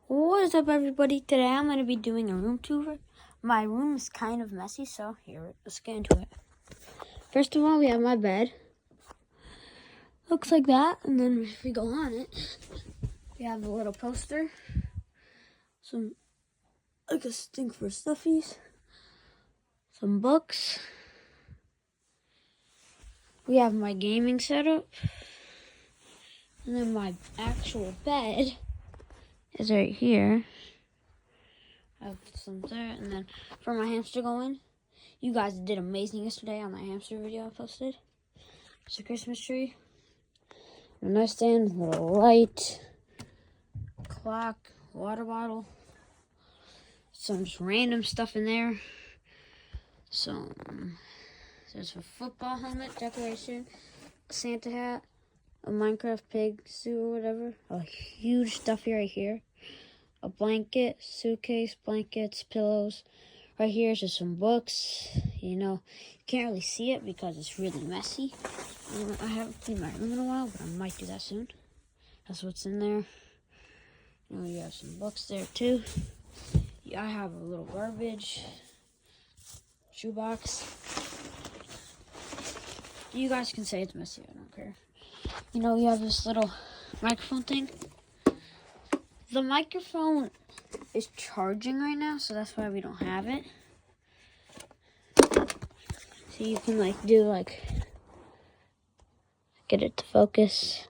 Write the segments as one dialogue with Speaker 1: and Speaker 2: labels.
Speaker 1: What is up, everybody? Today I'm going to be doing a room tour. My room is kind of messy, so here, let's get into it. First of all, we have my bed. Looks like that, and then if we go on it, we have a little poster. Some, like a thing for stuffies. Some books. We have my gaming setup. And then my actual bed is right here. I have some there, and then for my hamster going, you guys did amazing yesterday on my hamster video I posted. It's a Christmas tree, a nightstand, little light, clock, water bottle, some just random stuff in there. So there's a football helmet decoration, a Santa hat, a Minecraft pig suit or whatever, a huge stuffy right here. A blanket, suitcase, blankets, pillows. Right here is just some books. You can't really see it because it's really messy. I haven't cleaned my room in a while, but I might do that soon. That's what's in there. You have some books there too. I have a little garbage shoebox. You guys can say it's messy, I don't care. You have this little microphone thing. The microphone is charging right now, so that's why we don't have it. So you can get it to focus.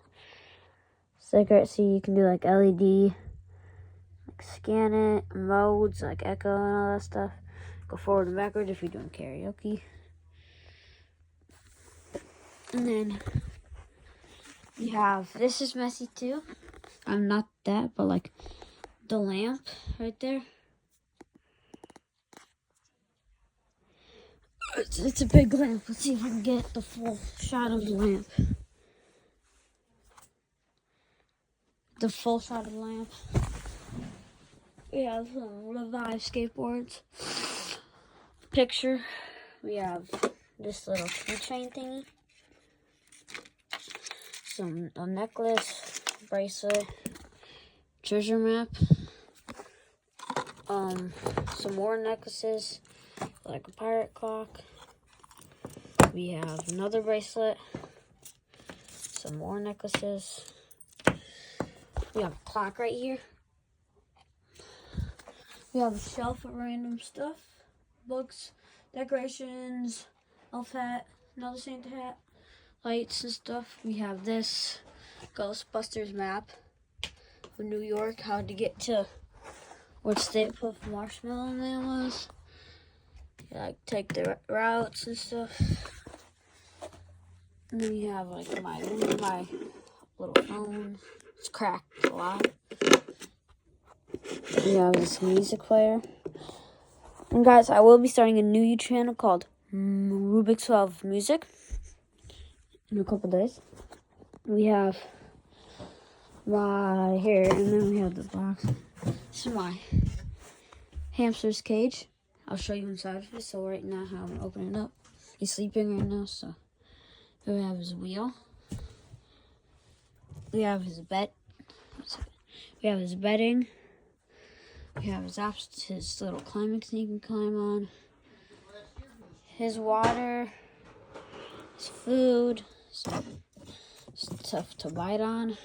Speaker 1: So you can do LED, scan it, modes, echo and all that stuff. Go forward and backwards if you're doing karaoke. And then you have, this is messy too. I'm not that, but the lamp right there. It's a big lamp. Let's see if I can get the full shot of the lamp. The full shot of the lamp. We have some Revive skateboards. Picture. We have this little keychain thingy. A necklace, bracelet, treasure map. Some more necklaces, like a pirate clock. We have another bracelet. Some more necklaces. We have a clock right here. We have a shelf of random stuff. Books, decorations, elf hat, another Santa hat, lights and stuff. We have this Ghostbusters map of New York, how to get to what State Puft Marshmallow Man was. Take the routes and stuff. And then you have my little phone. It's cracked a lot. We have this music player. And guys, I will be starting a new YouTube channel called Rubik's 12 Music in a couple days. We have my hair, and then we have the box. This is my hamster's cage. I'll show you inside of it. So right now, how I'm opening it up. He's sleeping right now, so here we have his wheel. We have his bed. We have his bedding. We have his little climbing thing he can climb on. His water. His food. Some stuff to bite on.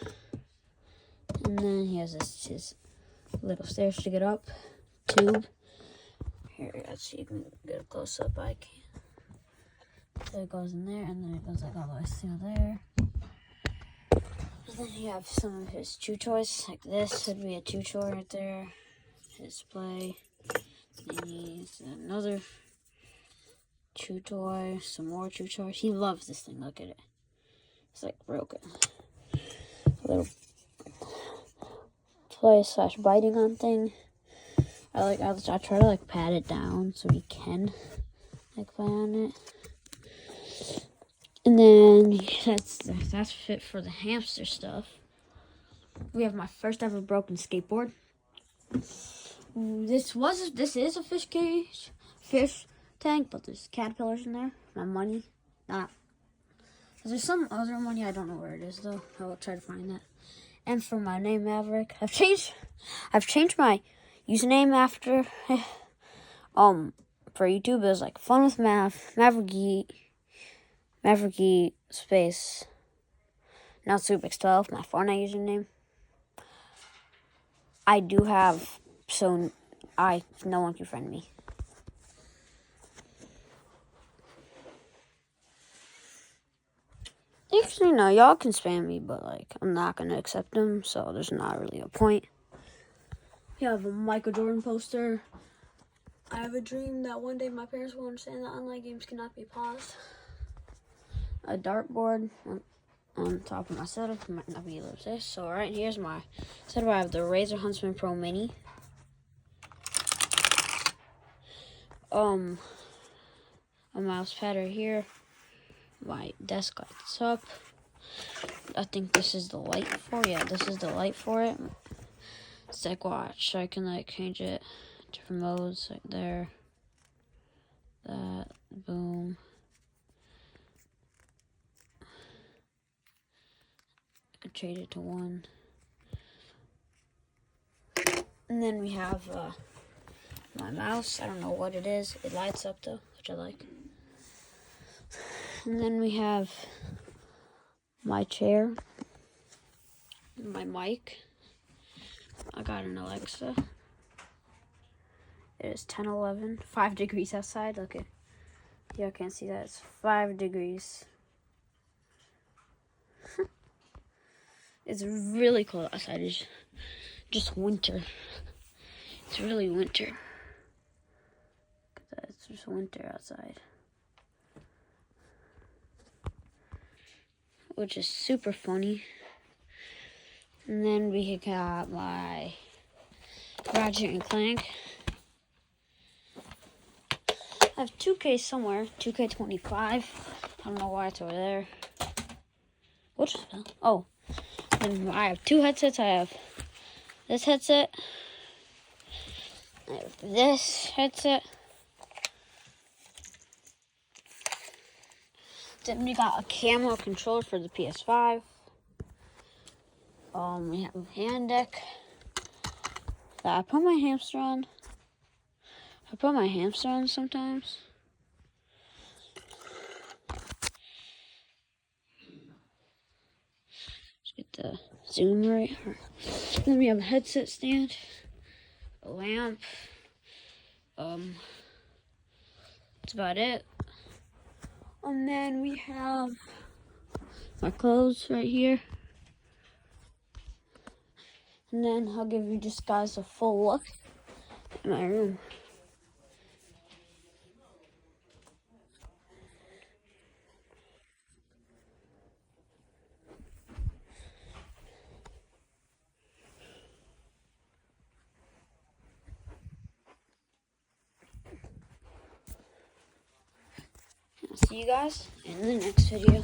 Speaker 1: And then he has his little stairs to get up. Tube. Here, let's see, you can get a close up. I can. So it goes in there, and then it goes all the way through there. And then you have some of his chew toys, like this would be a chew toy right there. His play. He's another chew toy, some more chew toys. He loves this thing. Look at it. It's broken. A little play / biting on thing. I try to pat it down so he can play on it. And then that's fit for the hamster stuff. We have my first ever broken skateboard. This is a fish tank, but there's caterpillars in there. My money, there's some other money, I don't know where it is though. I will try to find that. And for my name, Maverick, I've changed my username after for YouTube. It was like Fun with Mav, Maverick space not Subix12, my Fortnite username. I do have, so no one can friend me. Actually, no, y'all can spam me, but like I'm not gonna accept them, so there's not really a point. You have a Michael Jordan poster. I have a dream that one day my parents will understand that online games cannot be paused. A dartboard on top of my setup. Might not be able to say. So right here's my setup. I have the Razer Huntsman Pro Mini. A mouse pad right here. My desk lights up. I think this is the light for it. Yeah, this is the light for it. It's like, watch, I can like change it, different modes, like there, that, boom. I could change it to 1. And then we have my mouse. I don't know what it is. It lights up though, which I like. And then we have my chair, my mic. I got an Alexa. It is 10:11, 5 degrees outside. Look at, y'all can't see that. It's 5 degrees. It's really cold outside. It's just winter. It's really winter. It's just winter outside. Which is super funny. And then we got my Ratchet and Clank. I have 2K somewhere, 2K25. I don't know why it's over there. What's the spell? Oh, and I have 2 headsets. I have this headset. I have this headset. Then we got a camera controller for the PS5. We have a hand deck that I put my hamster on. I put my hamster on sometimes. Let's get the zoom right. Then we have a headset stand, a lamp. That's about it. And then we have my clothes right here. And then I'll give you just guys a full look at my room. I'll see you guys in the next video.